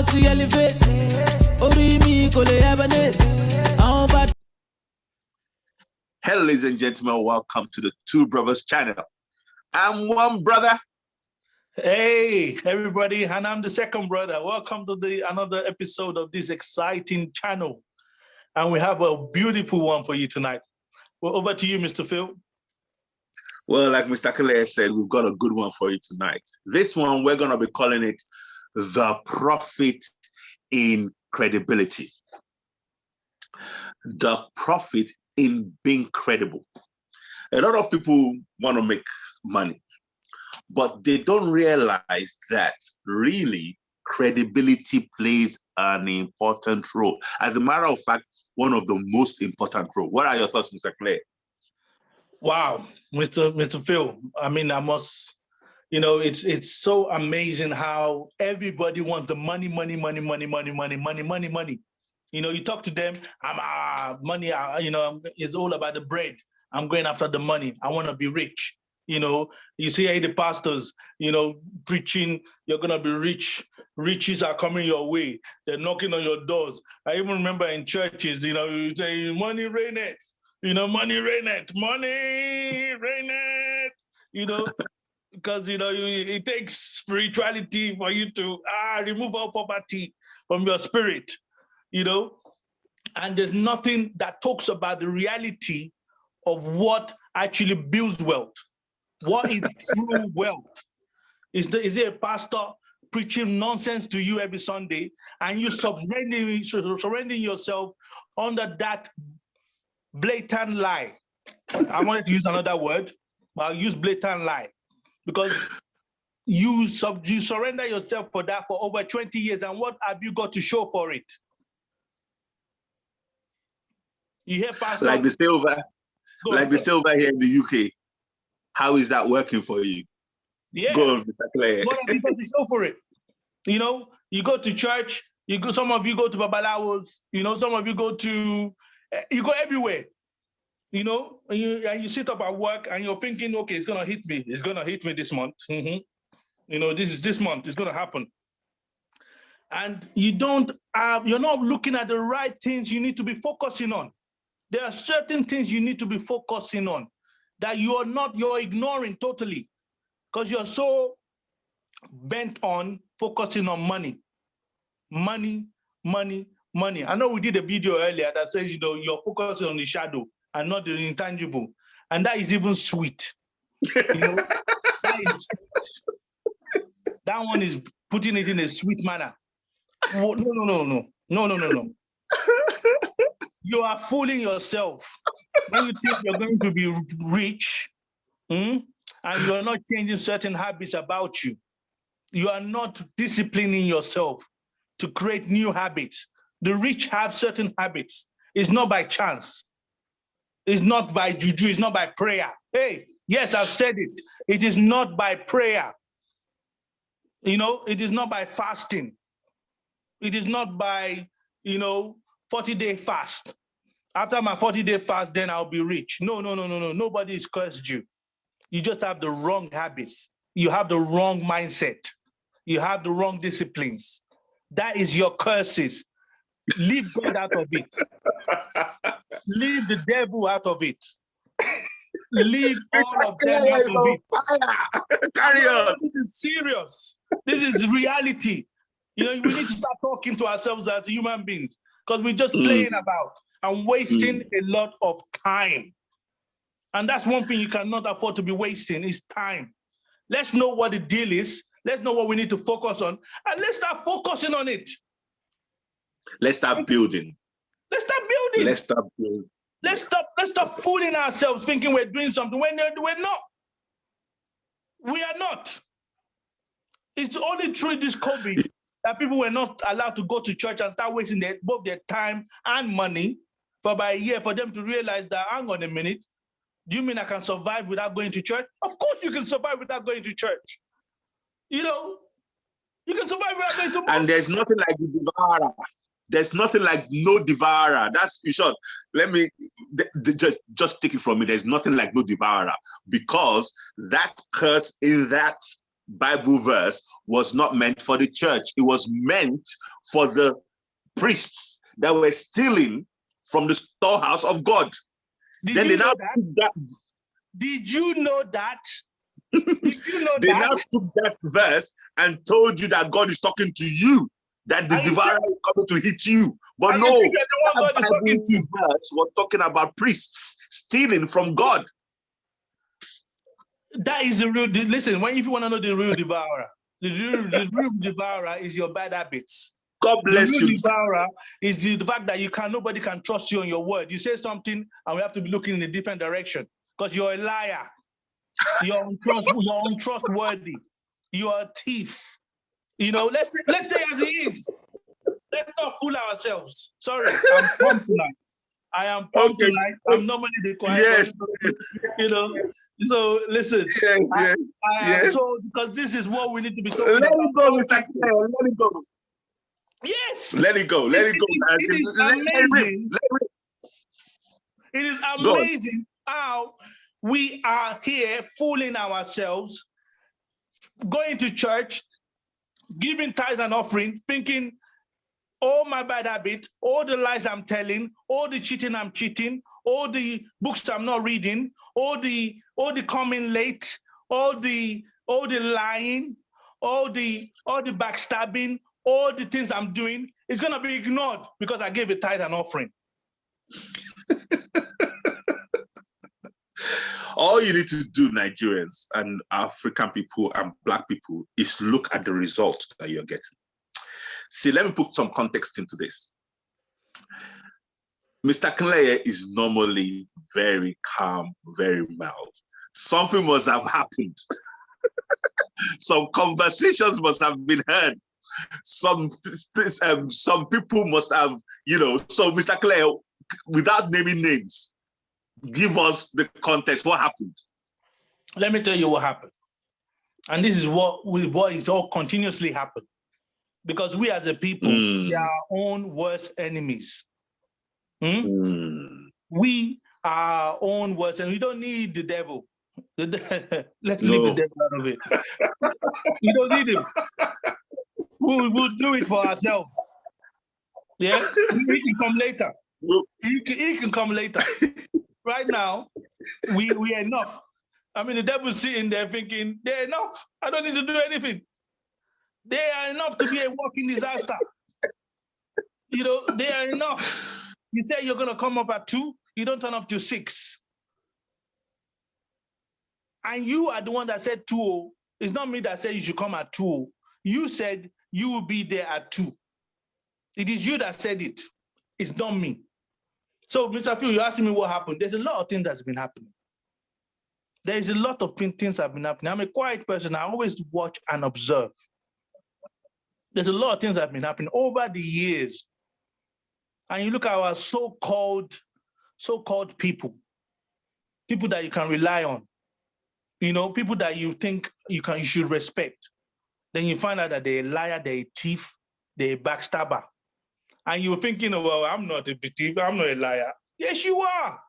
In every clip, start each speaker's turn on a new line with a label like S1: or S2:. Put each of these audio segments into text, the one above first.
S1: to elevate.
S2: Hello, ladies and gentlemen. Welcome to the Two Brothers channel. I'm one brother.
S3: Hey, everybody, and I'm the second brother. Welcome to another episode of this exciting channel. And we have a beautiful one for you tonight. Well, over to you, Mr. Phyl.
S2: Well, like Mr. Kale said, we've got a good one for you tonight. This one, we're going to be calling it The Profit in Credibility. The profit in being credible. A lot of people want to make money, but they don't realize that really credibility plays an important role. As a matter of fact, one of the most important roles. What are your thoughts, Mr. Clay?
S3: Wow, Mr. Phyl. I mean, I must, it's so amazing how everybody wants the money. You talk to them, money, it's all about the bread. I'm going after the money. I want to be rich. You see the pastors, preaching, you're going to be rich. Riches are coming your way. They're knocking on your doors. I even remember in churches, you say, money reigneth. Money reigneth. Money reigneth. Because, it takes spirituality for you to remove all poverty from your spirit. And there's nothing that talks about the reality of what actually builds wealth. What is true wealth? Is it a pastor preaching nonsense to you every Sunday and you surrendering yourself under that blatant lie? I wanted to use another word, but I'll use blatant lie because you surrender yourself for that for over 20 years, and what have you got to show for it? You hear pastors
S2: like the silver here in the UK. How is that working for you?
S3: Yeah.
S2: Go on, Mr. Clay.
S3: What have you got to show for it? You go to church. Some of you go to babalawos. Some of you go everywhere. And you sit up at work and you're thinking, okay, it's gonna hit me. It's gonna hit me this month. This month. It's gonna happen. And you're not looking at the right things you need to be focusing on. There are certain things you need to be focusing on that you're ignoring totally because you're so bent on focusing on money. Money. I know we did a video earlier that says, you're focusing on the shadow and not the intangible. And that is even sweet. That one is putting it in a sweet manner. No. You are fooling yourself when you think you're going to be rich and you're not changing certain habits about you. You are not disciplining yourself to create new habits. The rich have certain habits. It's not by chance. It's not by juju. It's not by prayer. Hey, yes, I've said it. It is not by prayer. It is not by fasting. It is not by, 40-day fast. After my 40-day fast, then I'll be rich. No. Nobody has cursed you. You just have the wrong habits. You have the wrong mindset. You have the wrong disciplines. That is your curses. Leave God out of it. Leave the devil out of it. Leave all of them out of it.
S2: Carry on.
S3: This is serious. This is reality. We need to start talking to ourselves as human beings because we're just playing about and wasting a lot of time. And that's one thing you cannot afford to be wasting is time. Let's know what the deal is. Let's know what we need to focus on. And let's start focusing on it.
S2: Let's start building.
S3: Let's start building.
S2: Let's
S3: stop fooling ourselves thinking we're doing something when we're not. We are not. It's only through this COVID that people were not allowed to go to church and start wasting both their time and money for about a year for them to realize that, hang on a minute, do you mean I can survive without going to church? Of course you can survive without going to church. You can survive without going to church.
S2: And there's nothing like the devourer. There's nothing like no devourer. That's in short. Let me just take it from me. There's nothing like no devourer because that curse in that Bible verse was not meant for the church. It was meant for the priests that were stealing from the storehouse of God.
S3: Did you know that? Did you know that? Did you know
S2: they
S3: that?
S2: now took that verse and told you that God is talking to you, that the devourer is coming to hit you. But no,
S3: the one God is talking to.
S2: Verse was talking about priests stealing from God.
S3: That is the real. Listen, if you want to know the real devourer, the real devourer is your bad habits.
S2: God bless you.
S3: The real devourer is the fact that nobody can trust you on your word. You say something, and we have to be looking in a different direction because you're a liar. You're untrustworthy. You're a thief. You know, let's say as it is. Let's not fool ourselves. Sorry, I'm pumped tonight. I am pumped tonight. I'm normally the quiet.
S2: Yes.
S3: You know. So listen. So because this is what we need to be talking about.
S2: Let it go, Mr. Claire. Let it go.
S3: Yes.
S2: Let it go. Let it go.
S3: It is amazing. It is amazing how we are here fooling ourselves, going to church, giving tithes and offering, thinking all my bad habits, all the lies I'm telling, all the cheating I'm cheating, all the books I'm not reading, all the coming late, all the lying, all the backstabbing, all the things I'm doing is gonna be ignored because I gave a tithe and offering.
S2: All you need to do, Nigerians and African people and Black people, is look at the results that you're getting. See, let me put some context into this. Mr. Claire is normally very calm, very mild. Something must have happened. Some conversations must have been heard. Some people must have, so Mr. Claire, without naming names, give us the context. What happened?
S3: Let me tell you what happened. And this is what is all continuously happened. Because we as a people, we are our own worst enemies. We are our own worst, and we don't need the devil. Let's leave the devil out of it. We don't need him. We'll do it for ourselves. Yeah, he can come later. He can come later. Right now, we are enough. I mean, the devil's sitting there thinking, they're enough. I don't need to do anything. They are enough to be a walking disaster. They are enough. You say you're going to come up at 2, you don't turn up to 6. And you are the one that said 2. It's not me that said you should come at 2. You said you will be there at 2. It is you that said it. It's not me. So, Mr. Phyl, you're asking me what happened. There's a lot of things that's been happening. There is a lot of things that have been happening. I'm a quiet person. I always watch and observe. There's a lot of things that have been happening over the years. And you look at our so-called people that you can rely on, people that you think you should respect. Then you find out that they're a liar, they're a thief, they're a backstabber. And you're thinking, well, I'm not a thief, I'm not a liar. Yes, you are.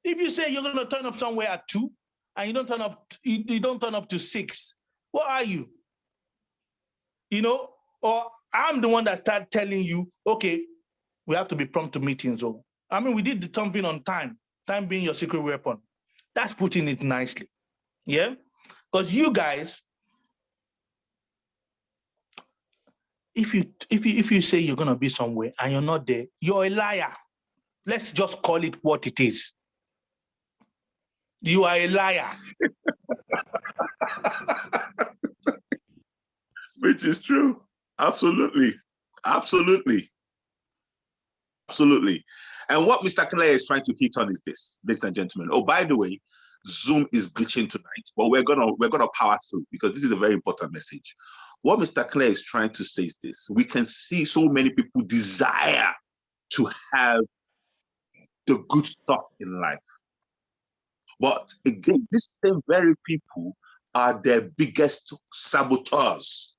S3: If you say you're going to turn up somewhere at 2 and you don't turn up to 6, what are you? Or I'm the one that started telling you, okay, we have to be prompt to meetings. I mean, we did something on time being your secret weapon. That's putting it nicely. Yeah? Because you guys, if you say you're going to be somewhere and you're not there, you're a liar. Let's just call it what it is. You are a liar.
S2: Which is true. Absolutely. Absolutely. Absolutely. And what Mr. Claire is trying to hit on is this, ladies and gentlemen. Oh, by the way, Zoom is glitching tonight, but we're gonna power through because this is a very important message. What Mr. Claire is trying to say is this: we can see so many people desire to have the good stuff in life. But again, these same very people are their biggest saboteurs.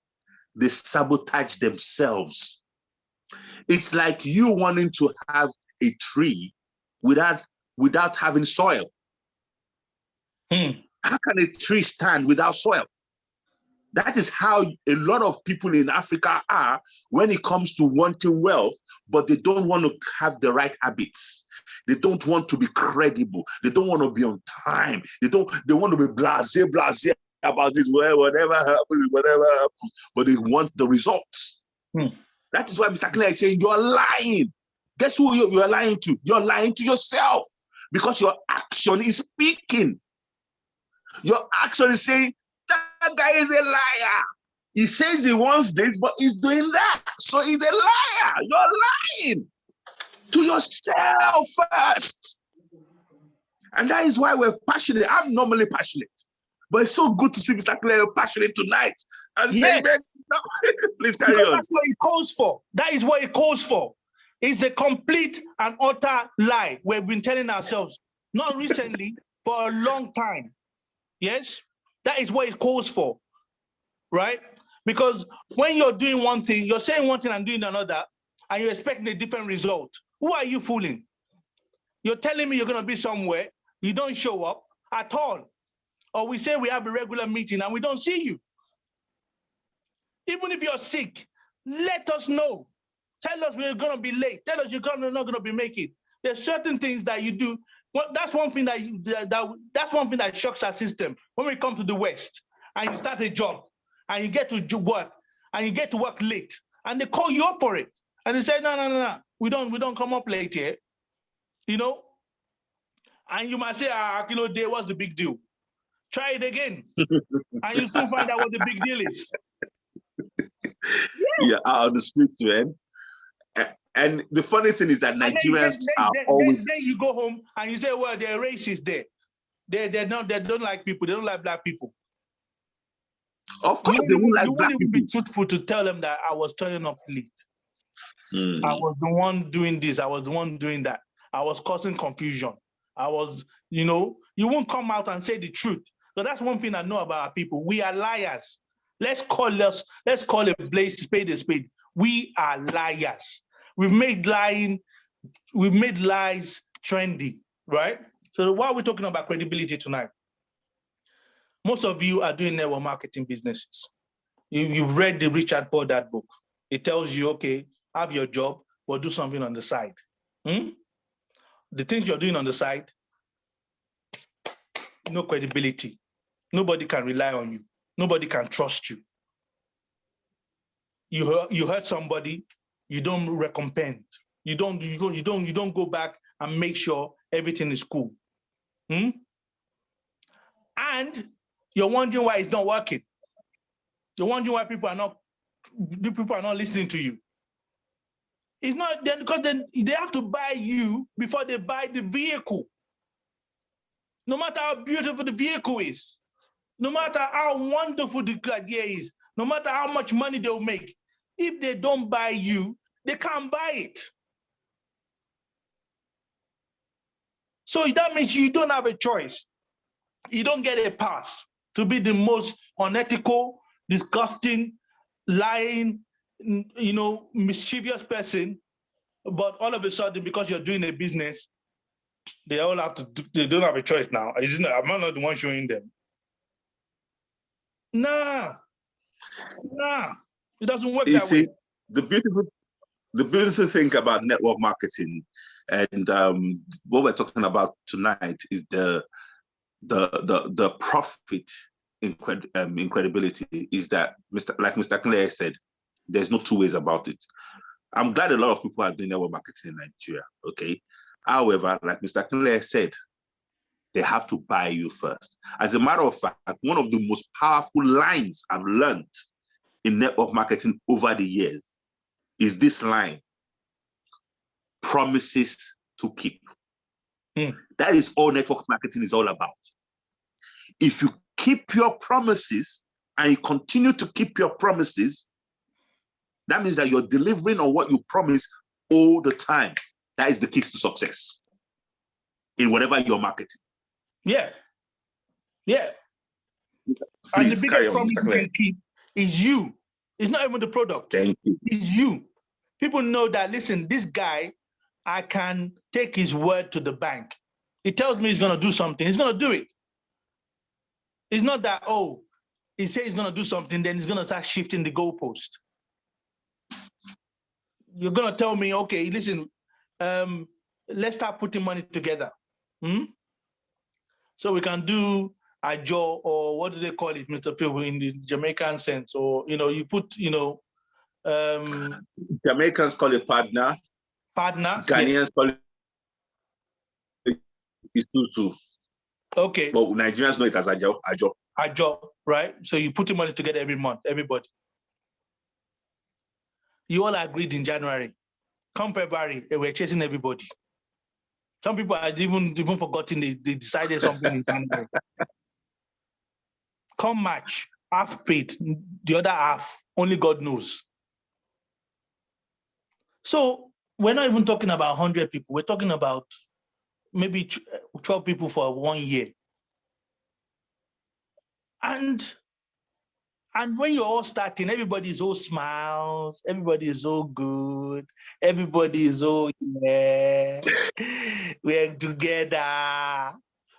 S2: They sabotage themselves. It's like you wanting to have a tree without having soil. How can a tree stand without soil? That is how a lot of people in Africa are when it comes to wanting wealth, but they don't want to have the right habits. They don't want to be credible. They don't want to be on time. They want to be blasé about this, whatever happens, but they want the results. That is why Mr. Clay is saying you're lying. Guess who you're lying to? You're lying to yourself, because your action is speaking. Your action is saying, that guy is a liar. He says he wants this, but he's doing that. So he's a liar. You're lying to yourself first. And that is why we're passionate. I'm normally passionate, but it's so good to see Mr. Clay passionate tonight. And
S3: yes.
S2: Say, please carry on.
S3: That's what it calls for. That is what it calls for. It's a complete and utter lie we've been telling ourselves, not recently, for a long time. Yes? That is what it calls for, right? Because when you're doing one thing, you're saying one thing and doing another, and you're expecting a different result. Who are you fooling? You're telling me you're going to be somewhere, you don't show up at all. Or we say we have a regular meeting and we don't see you. Even if you're sick, let us know. Tell us we're going to be late. Tell us you're not going to be making. There's certain things that you do. Well, that's one thing that's one thing that shocks our system. When we come to the West and you start a job and you get to work and you get to work late and they call you up for it and they say, no, we don't come up late here, you know. And you might say, day, what's the big deal? Try it again, and you soon find out what the big deal is.
S2: Yeah, out on the streets, man. And the funny thing is that Nigerians are always.
S3: Then you go home and you say, well, they're racist there. They don't like people. They don't like black people.
S2: Of course, they won't like
S3: you
S2: black
S3: wouldn't
S2: people.
S3: be truthful to tell them that I was turning up late. I was the one doing this. I was the one doing that. I was causing confusion. I was, you won't come out and say the truth. So that's one thing I know about our people. We are liars. Let's call a spade a spade. We are liars. We've made lies trendy, right? So why are we talking about credibility tonight? Most of you are doing network marketing businesses. You've read the Richard Poddard book. It tells you, okay, have your job, but do something on the side. The things you're doing on the side, no credibility. Nobody can rely on you. Nobody can trust you. You hurt somebody, you don't recompense. You don't go back and make sure everything is cool. And you're wondering why it's not working. You're wondering why people are not listening to you. It's not because they have to buy you before they buy the vehicle. No matter how beautiful the vehicle is, no matter how wonderful the idea is, no matter how much money they'll make, if they don't buy you, they can't buy it. So that means you don't have a choice. You don't get a pass to be the most unethical, disgusting, lying, mischievous person. But all of a sudden, because you're doing a business, they all have to. They don't have a choice now. I'm not the one showing them. Nah, it doesn't work that way.
S2: The beautiful thing about network marketing and what we're talking about tonight is the profit in credibility is that like Mr. Clay said, there's no two ways about it. I'm glad a lot of people are doing network marketing in Nigeria, okay? However, like Mr. Clay said, they have to buy you first. As a matter of fact, one of the most powerful lines I've learned in network marketing over the years is this line: promises to keep. That is all network marketing is all about. If you keep your promises and you continue to keep your promises, that means that you're delivering on what you promise all the time. That is the key to success in whatever you're marketing.
S3: Yeah.
S2: Please,
S3: and the biggest promise you can keep is you. It's not even the product.
S2: Thank you.
S3: It's you. People know that, listen, this guy, I can take his word to the bank. He tells me he's going to do something. He's going to do it. It's not that, he says he's going to do something, then he's going to start shifting the goalpost. You're going to tell me, okay, listen, let's start putting money together. So we can do a job, or what do they call it, Mr. Phyl, in the Jamaican sense? Or, you put,
S2: Jamaicans call it partner.
S3: Partner.
S2: Ghanaians
S3: Yes.
S2: call it isusu.
S3: Okay.
S2: But Nigerians know it as ajo.
S3: Ajo, right? So you put your money together every month, everybody. You all agreed in January. Come February, they were chasing everybody. Some people had even forgotten they decided something in January. Come March, half paid, the other half, only God knows. So we're not even talking about 100 people. We're talking about maybe 12 people for 1 year. And when you're all starting, everybody is all smiles, everybody is all good, everybody is all, yeah, we're together,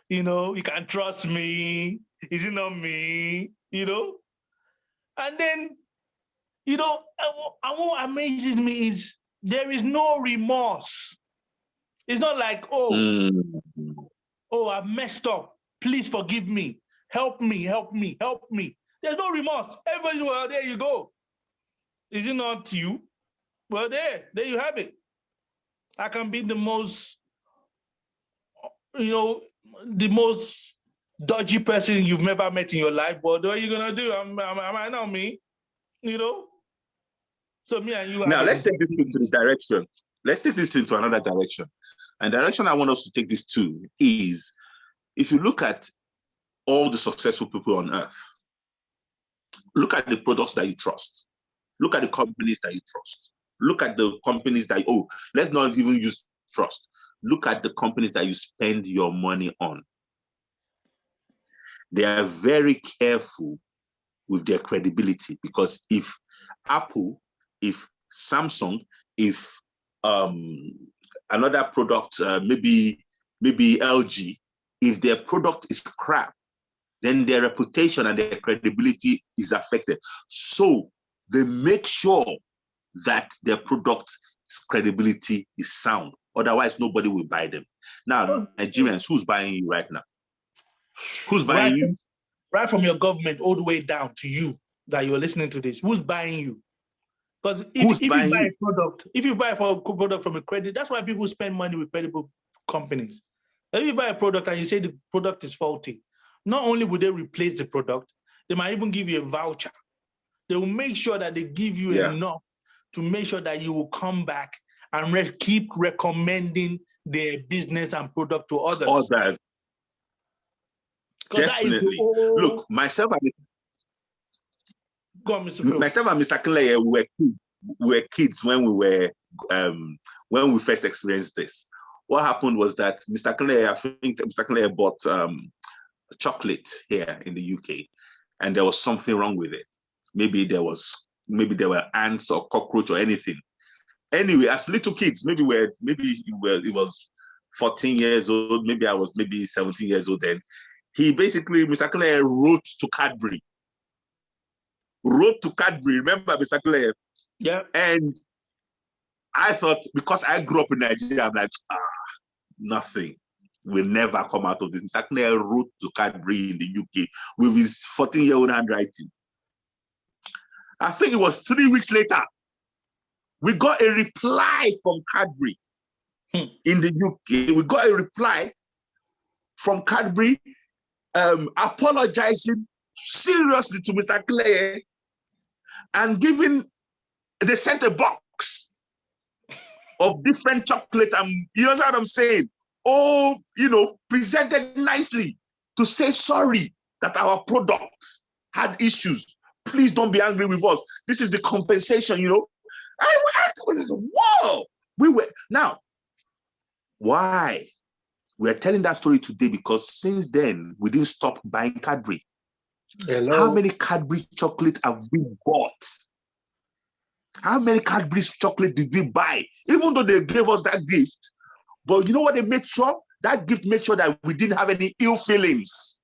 S3: you can trust me, is it not me, And then, and what amazes me is there is no remorse. It's not like, I've messed up, please forgive me, help me. There's no remorse. Everybody's, well, there you go. Is it not you? Well, there you have it. I can be the most, the most dodgy person you've never met in your life, but what are you gonna do? Am I not me? So me and you.
S2: Now let's take this into the direction. Let's take this into another direction. And the direction I want us to take this to is, if you look at all the successful people on earth, look at the products that you trust. Look at the companies that you trust. Look at the companies that, let's not even use trust. Look at the companies that you spend your money on. They are very careful with their credibility, because if Apple, if Samsung, if another product, maybe LG, if their product is crap, then their reputation and their credibility is affected. So they make sure that their product's credibility is sound. Otherwise, nobody will buy them. Now, Nigerians, who's buying you right now? Who's buying you?
S3: Right from your government all the way down to you that you're listening to this. Who's buying you? Because if you buy a product, if you buy a product from a credit, that's why people spend money with credible companies. If you buy a product and you say the product is faulty, not only will they replace the product, they might even give you a voucher. They will make sure that they give you enough to make sure that you will come back and keep recommending their business and product to others.
S2: Definitely. Look, myself and Mr. Kinley, we were kids when we first experienced this. What happened was that Mr. Kinley, I think Mr. Kinley bought chocolate here in the UK, and there was something wrong with it. Maybe there were ants or cockroach or anything. Anyway, as little kids, maybe it was 14 years old, maybe I was 17 years old then. He basically, Mr. Clare wrote to Cadbury. Remember Mr. Clare?
S3: Yeah.
S2: And I thought, because I grew up in Nigeria, I'm like, nothing will never come out of this. Mr. Clare wrote to Cadbury in the UK with his 14-year-old handwriting. I think it was 3 weeks later, we got a reply from Cadbury in the UK. We got a reply from Cadbury apologizing seriously to Mr. Clay and they sent a box of different chocolate, and you know what I'm saying? Presented nicely to say sorry that our products had issues. Please don't be angry with us. This is the compensation, Whoa! Now, why? We're telling that story today because since then, we didn't stop buying Cadbury.
S3: Hello.
S2: How many Cadbury chocolate have we bought? How many Cadbury chocolate did we buy? Even though they gave us that gift, but you know what they made sure? That gift made sure that we didn't have any ill feelings.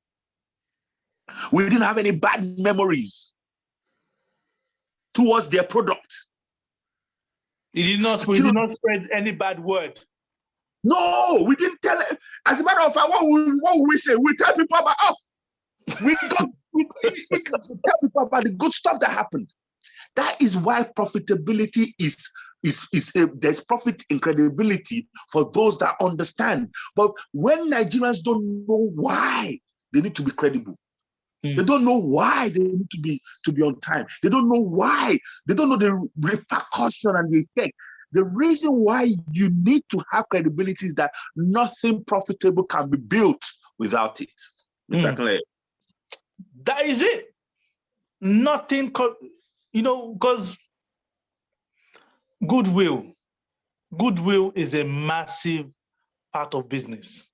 S2: We didn't have any bad memories towards their product.
S3: We did not spread any bad word.
S2: No, we didn't tell it. As a matter of fact, what would we say? We tell people about, we tell people about the good stuff that happened. That is why profitability is there's profit in credibility for those that understand. But when Nigerians don't know why they need to be credible, they don't know why they need to be on time. They don't know why. They don't know the repercussion and the effect. The reason why you need to have credibility is that nothing profitable can be built without it.
S3: That is it. Nothing, because goodwill is a massive part of business,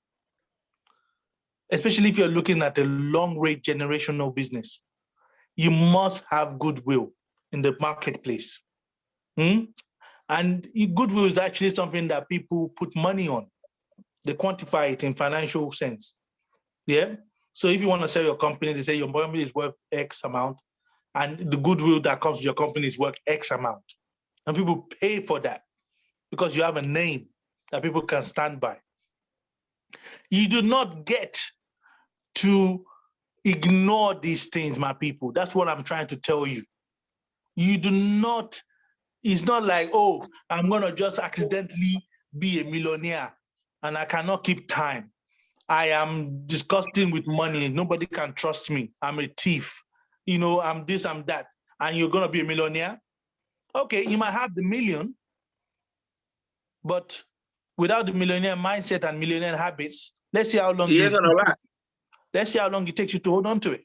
S3: especially if you're looking at a long-range generational business. You must have goodwill in the marketplace. And goodwill is actually something that people put money on. They quantify it in financial sense. Yeah. So if you want to sell your company, they say your company is worth X amount, and the goodwill that comes with your company is worth X amount. And people pay for that because you have a name that people can stand by. You do not get to ignore these things, my people. That's what I'm trying to tell you. You do not, it's not like, oh, I'm going to just accidentally be a millionaire and I cannot keep time. I am disgusting with money. Nobody can trust me. I'm a thief. I'm this, I'm that. And you're going to be a millionaire? Okay, you might have the million, but without the millionaire mindset and millionaire habits, let's see how long let's see how long it takes you to hold on to it.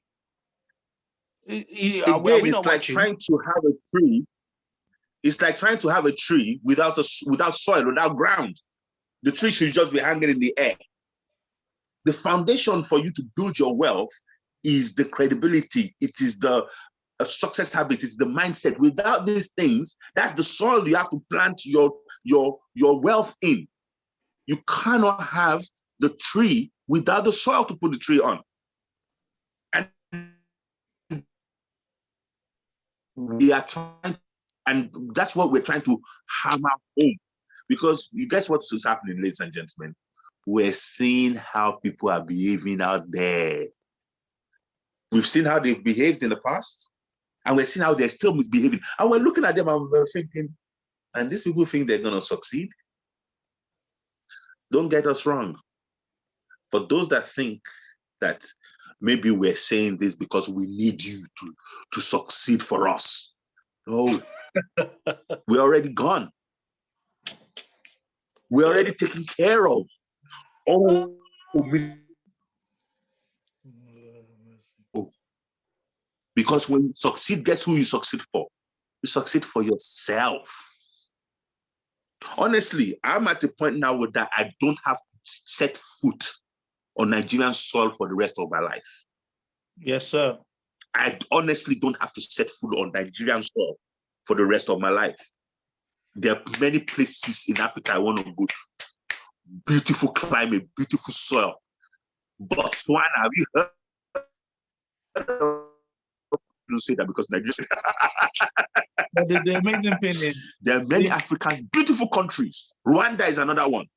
S2: Again, it's like trying to have a tree. It's like trying to have a tree without soil, without ground. The tree should just be hanging in the air. The foundation for you to build your wealth is the credibility. It is the success habit. It's the mindset. Without these things, that's the soil you have to plant your wealth in. You cannot have the tree without the soil to put the tree on. And we are trying, and that's what we're trying to hammer home. Because you guess what is happening, ladies and gentlemen? We're seeing how people are behaving out there. We've seen how they've behaved in the past, and we're seeing how they're still misbehaving. And we're looking at them and we're thinking, and these people think they're going to succeed? Don't get us wrong. For those that think that maybe we're saying this because we need you to succeed for us. No, we're already gone. We're already taken care of. Oh, because when you succeed, guess who you succeed for? You succeed for yourself. Honestly, I'm at the point now where that I don't have to set foot on Nigerian soil for the rest of my life.
S3: Yes, sir.
S2: I honestly don't have to set foot on Nigerian soil for the rest of my life. There are many places in Africa I want to go to. Beautiful climate, beautiful soil. Botswana, have you heard? Don't say that because Nigeria.
S3: But the amazing thing is,
S2: there are many Africans, beautiful countries. Rwanda is another one.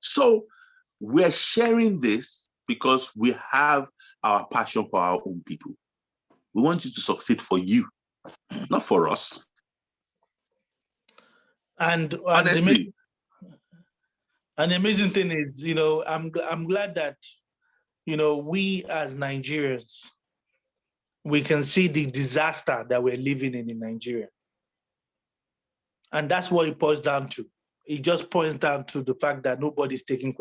S2: So we're sharing this because we have our passion for our own people. We want you to succeed for you, not for us.
S3: And
S2: honestly,
S3: the amazing thing is, I'm glad that, we as Nigerians, we can see the disaster that we're living in Nigeria. And that's what it points down to. It just points down to the fact that nobody's taking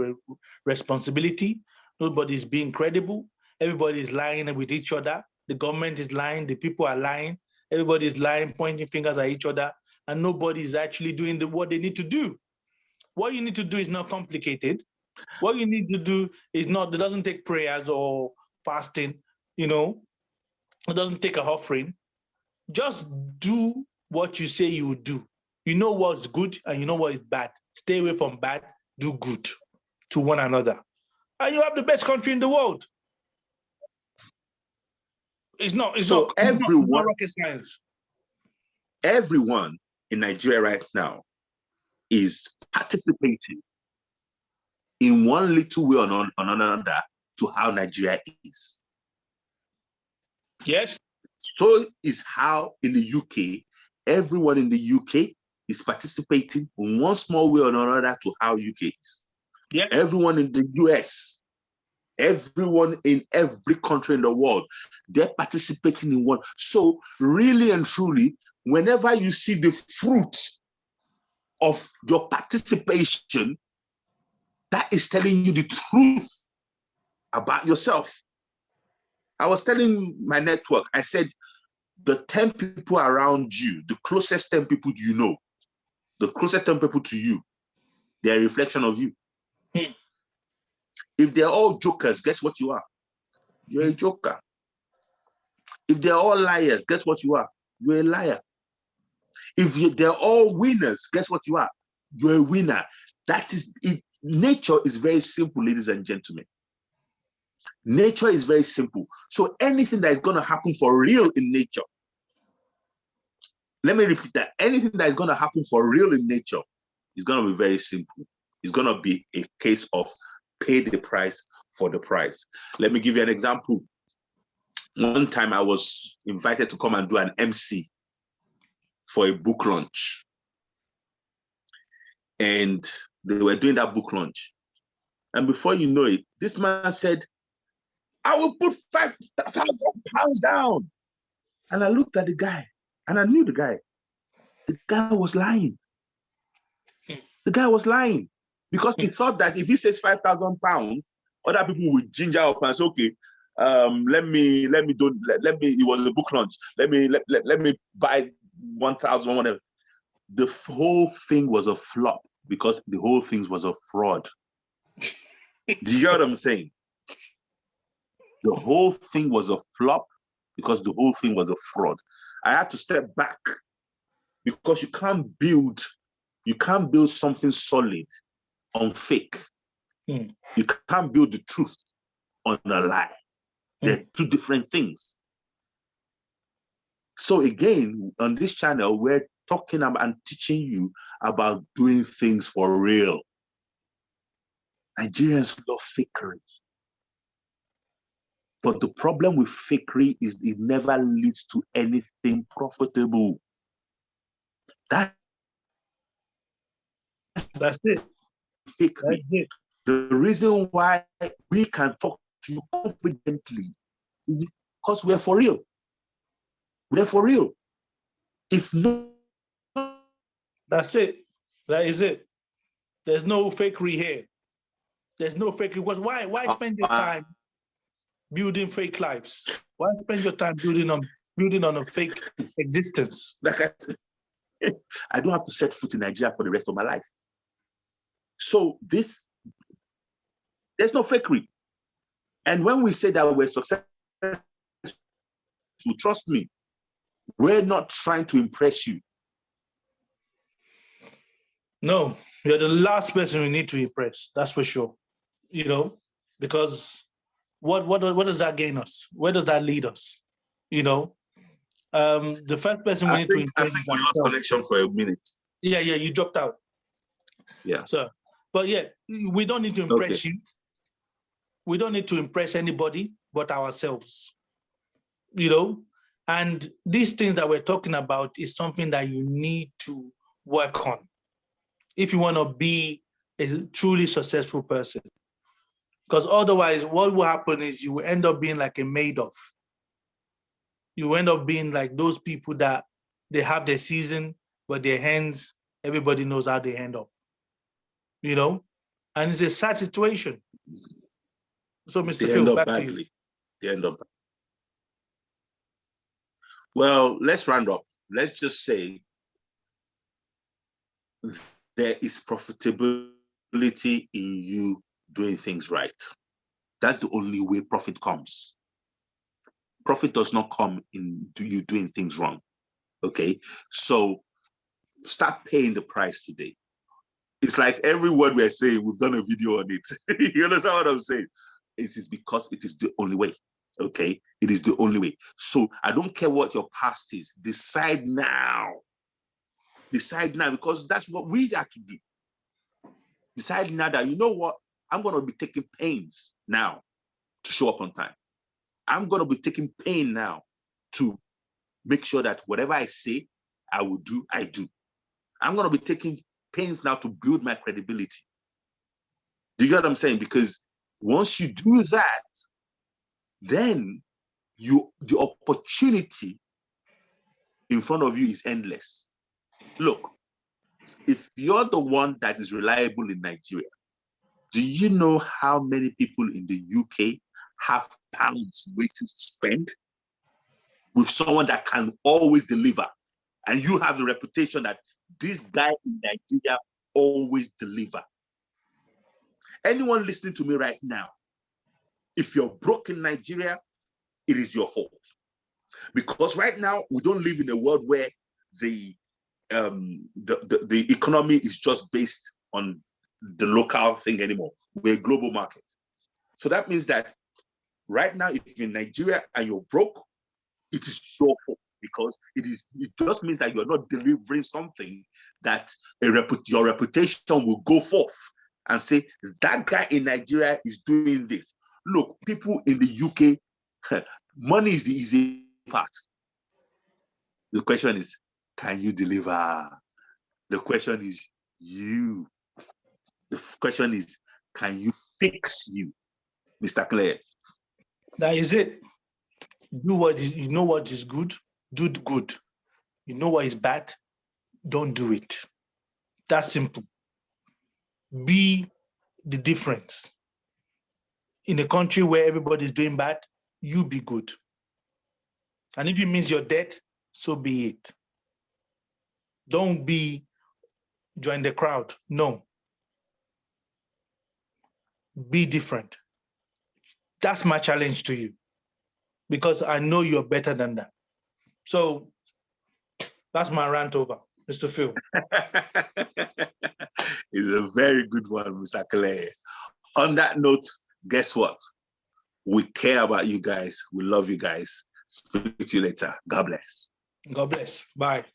S3: responsibility. Nobody's being credible. Everybody's lying with each other. The government is lying. The people are lying. Everybody's lying, pointing fingers at each other. And nobody's actually doing what they need to do. What you need to do is not complicated. What you need to do is not, it doesn't take prayers or fasting, it doesn't take a offering. Just do what you say you would do. You know what's good and you know what is bad. Stay away from bad, do good to one another. And you have the best country in the world. It's not.
S2: So
S3: It's not rocket science.
S2: everyone in Nigeria right now is participating in one little way or another to how Nigeria is.
S3: Yes.
S2: So is how in the UK, everyone in the UK is participating in one small way or another to how UK is.
S3: Yeah.
S2: Everyone in the US, everyone in every country in the world, they're participating in one. So really and truly, whenever you see the fruit of your participation, that is telling you the truth about yourself. I was telling my network, I said, the 10 people around you, the closest 10 people you know, the closest 10 people to you, they're a reflection of you. If they're all jokers, guess what you are? You're a joker. If they're all liars, guess what you are? You're a liar. If they're all winners, guess what you are? You're a winner. That is it. Nature is very simple, ladies and gentlemen. Nature is very simple. So anything that is going to happen for real in nature, let me repeat that. Anything that is going to happen for real in nature is going to be very simple. It's going to be a case of pay the price for the price. Let me give you an example. One time I was invited to come and do an MC for a book launch. And they were doing that book launch. And before you know it, this man said, I will put 5,000 pounds down. And I looked at the guy and I knew the guy. The guy was lying. The guy was lying because he thought that if he says 5,000 pounds, other people would ginger up and say, okay, it was a book launch. Let me buy 1,000, whatever. The whole thing was a flop because the whole thing was a fraud. Do you get what I'm saying? The whole thing was a flop because the whole thing was a fraud. I had to step back because you can't build something solid on fake. You can't build the truth on a lie. They're two different things. So again, on this channel, we're talking about and teaching you about doing things for real. Nigerians love fakery. But the problem with fakery is it never leads to anything profitable. That's
S3: it.
S2: Fakery.
S3: That's it.
S2: The reason why we can talk to you confidently is because we're for real. We're for real. If no,
S3: that's it. That is it. There's no fakery here. There's no fakery. Because why spend your time building fake lives? Why spend your time building on a fake existence?
S2: Like I don't have to set foot in Nigeria for the rest of my life. So there's no fakery. And when we say that we're successful, trust me, we're not trying to impress you.
S3: No, you're the last person we need to impress. That's for sure. You know, because what does that gain us? Where does that lead us? You know, the first person we need to impress. I think
S2: we lost connection for a minute.
S3: Yeah, you dropped out.
S2: Yeah.
S3: So, but yeah, we don't need to impress you. We don't need to impress anybody but ourselves. You know, and these things that we're talking about is something that you need to work on if you want to be a truly successful person. Because otherwise, what will happen is you will end up being like a Madoff. You end up being like those people that they have their season, but their hands, everybody knows how they end up. You know? And it's a sad situation. So, Mr. Phyl, back to you.
S2: They end up. Well, let's round up. Let's just say there is profitability in you doing things right. That's the only way profit comes. Profit does not come in you doing things wrong. Okay, so start paying the price today. It's like every word we're saying, we've done a video on it. You understand what I'm saying? It is because it is the only way. Okay, it is the only way. So I don't care what your past is. Decide now. Decide now, because that's what we have to do. Decide now that, you know what, I'm going to be taking pains now to show up on time. I'm going to be taking pain now to make sure that whatever I say I will do, I do. I'm going to be taking pains now to build my credibility. Do you get what I'm saying? Because once you do that, then the opportunity in front of you is endless. Look, if you're the one that is reliable in Nigeria, do you know how many people in the UK have pounds waiting to spend with someone that can always deliver? And you have the reputation that this guy in Nigeria always deliver. Anyone listening to me right now, if you're broke in Nigeria, it is your fault. Because right now, we don't live in a world where the economy is just based on the local thing anymore. We're a global market. So that means that right now, if you're in Nigeria and you're broke, it is your fault, because it just means that you're not delivering something that your reputation will go forth and say, that guy in Nigeria is doing this. Look, people in the UK, money is the easy part. The question is, can you deliver? The question is you. The question is, can you fix you, Mr. Claire?
S3: That is it. Do what is, you know what is good, do good. You know what is bad, don't do it. That's simple. Be the difference. In a country where everybody's doing bad, you be good. And if it means you're dead, so be it. Don't join the crowd. No. Be different. That's my challenge to you, because I know you're better than that. So that's my rant over, Mr. Phyl.
S2: It's a very good one, Mr. Claire. On that note, guess what? We care about you guys. We love you guys. Speak to you later. God bless.
S3: God bless. Bye.